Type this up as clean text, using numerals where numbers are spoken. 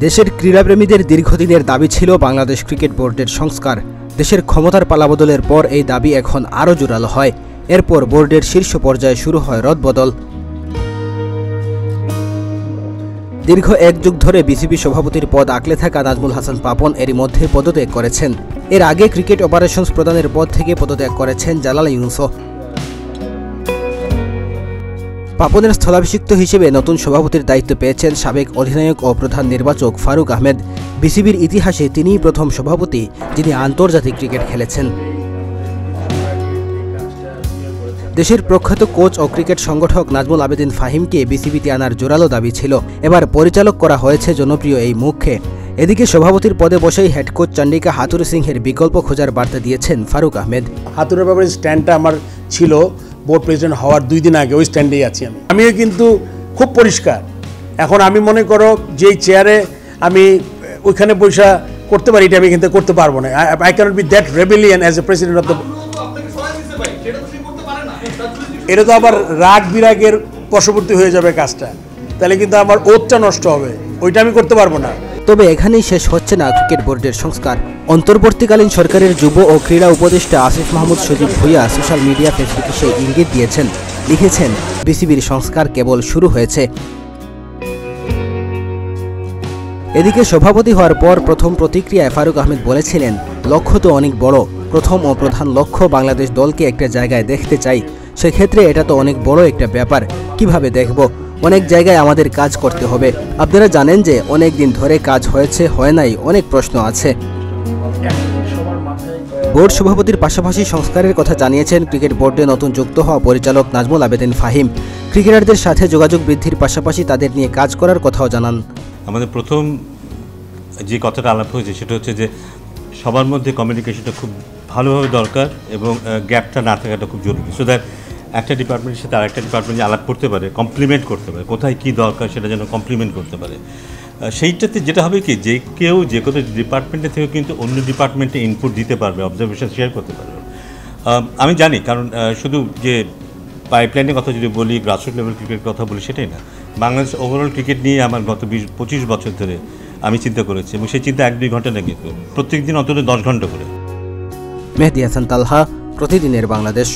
দেশের ক্রীড়াপ্রেমীদের দীর্ঘদিনের দাবি ছিল বাংলাদেশ ক্রিকেট বোর্ডের সংস্কার। দেশের ক্ষমতার পালাবদলের পর এই দাবি এখন আরও জোরালো হয়। এরপর বোর্ডের শীর্ষ পর্যায়ে শুরু হয় রদবদল। দীর্ঘ এক যুগ ধরে বিসিবি সভাপতির পদ আগলে থাকা নাজমুল হাসান পাপন এরই মধ্যে পদত্যাগ করেছেন। এর আগে ক্রিকেট অপারেশনস প্রধানের পদ থেকে পদত্যাগ করেছেন জালাল ইউনুসও। পাপনের স্থলাভিষিক্ত হিসেবে নতুন সভাপতির দায়িত্ব পেয়েছেন সাবেক অধিনায়ক ও প্রধান নির্বাচক ফারুক আহমেদ। বিসিবির ইতিহাসে তিনিই প্রথম সভাপতি যিনি আন্তর্জাতিক ক্রিকেট খেলেছেন। দেশের প্রখ্যাত কোচ ও ক্রিকেট সংগঠক নাজমুল আবেদিন ফাহিমকে বিসিবিতে আনার জোরালো দাবি ছিল। এবার পরিচালক করা হয়েছে জনপ্রিয় এই মুখকে। এদিকে সভাপতির পদে বসেই হেড কোচ চন্ডিকা হাথুরু সিংহের বিকল্প খোঁজার বার্তা দিয়েছেন ফারুক আহমেদ। হাথুরের ব্যাপারে স্ট্যান্ডটা আমার ছিল বোর্ড প্রেসিডেন্ট হওয়ার 2 দিন আগে, ওই স্ট্যান্ডেই আছি আমিও কিন্তু খুব পরিষ্কার। এখন আমি মনে করো যেই চেয়ারে আমি ওইখানে পয়সা করতে পারি, এটা আমি কিন্তু করতে পারবো না। I can't be that rebellion as a president of the. এটা তো আবার রাগ বিরাগের বশবর্তী হয়ে যাবে কাজটা, তাহলে কিন্তু আমার ওতটা নষ্ট হবে, ওইটা আমি করতে পারবো না। তবে এখানেই শেষ হচ্ছে না ক্রিকেট বোর্ডের সংস্কার। অন্তর্বর্তীকালীন সরকারের যুব ও ক্রীড়া উপদেষ্টা আসিফ মাহমুদ সজীব ভুইয়া সোশ্যাল মিডিয়া ফেসবুকে সেই ইঙ্গিত দিয়েছেন। লিখেছেন, বিসিবির সংস্কার কেবল শুরু হয়েছে। এদিকে সভাপতি হওয়ার পর প্রথম প্রতিক্রিয়ায় ফারুক আহমেদ বলেছিলেন, লক্ষ্য তো অনেক বড়। প্রথম ও প্রধান লক্ষ্য বাংলাদেশ দলকে একটা জায়গায় দেখতে চাই। সেক্ষেত্রে এটা তো অনেক বড় একটা ব্যাপার। কিভাবে দেখব? অনেক জায়গায় আমাদের কাজ করতে হবে। আপনারা জানেন যে অনেক দিন ধরে কাজ হয়েছে, হয় নাই, অনেক প্রশ্ন আছে। বোর্ড সভাপতির পাশাপাশি সংস্কারের কথা জানিয়েছেন ক্রিকেট বোর্ডে নতুন যুক্ত হওয়া পরিচালক নাজমুল আবেদিন ফাহিম। ক্রিকেটারদের সাথে যোগাযোগ বৃদ্ধির পাশাপাশি তাদের নিয়ে কাজ করার কথাও জানান। আমাদের প্রথম যে কথাটা আলাপ হয়েছে সেটা হচ্ছে যে সবার মধ্যে কমিউনিকেশনটা খুব ভালোভাবে দরকার এবং গ্যাপটা না থাকাটা খুব জরুরি। সো দ্যাট একটা ডিপার্টমেন্টের সাথে আরেকটা ডিপার্টমেন্ট আলাপ করতে পারে, কমপ্লিমেন্ট করতে পারে, কোথায় কী দরকার সেটা যেন কমপ্লিমেন্ট করতে পারে। সেইটাতে যেটা হবে কি, যে কেউ যে কোনো ডিপার্টমেন্টে থেকেও কিন্তু অন্য ডিপার্টমেন্টে ইনপুট দিতে পারবে, অবজারভেশন শেয়ার করতে পারবে। আমি জানি, কারণ শুধু যে পাইপলাইনের কথা যদি বলি, গ্রাসরুট লেভেল ক্রিকেটের কথা বলি, সেটাই না। বাংলাদেশ ওভারঅল ক্রিকেট নিয়ে আমার গত 20-25 বছর ধরে আমি চিন্তা করেছি এবং সেই চিন্তা 1-2 ঘন্টা না, কিন্তু প্রত্যেক দিন অন্তত 10 ঘন্টা করে। মেহেদী হাসান তালহা, প্রতিদিনের বাংলাদেশ।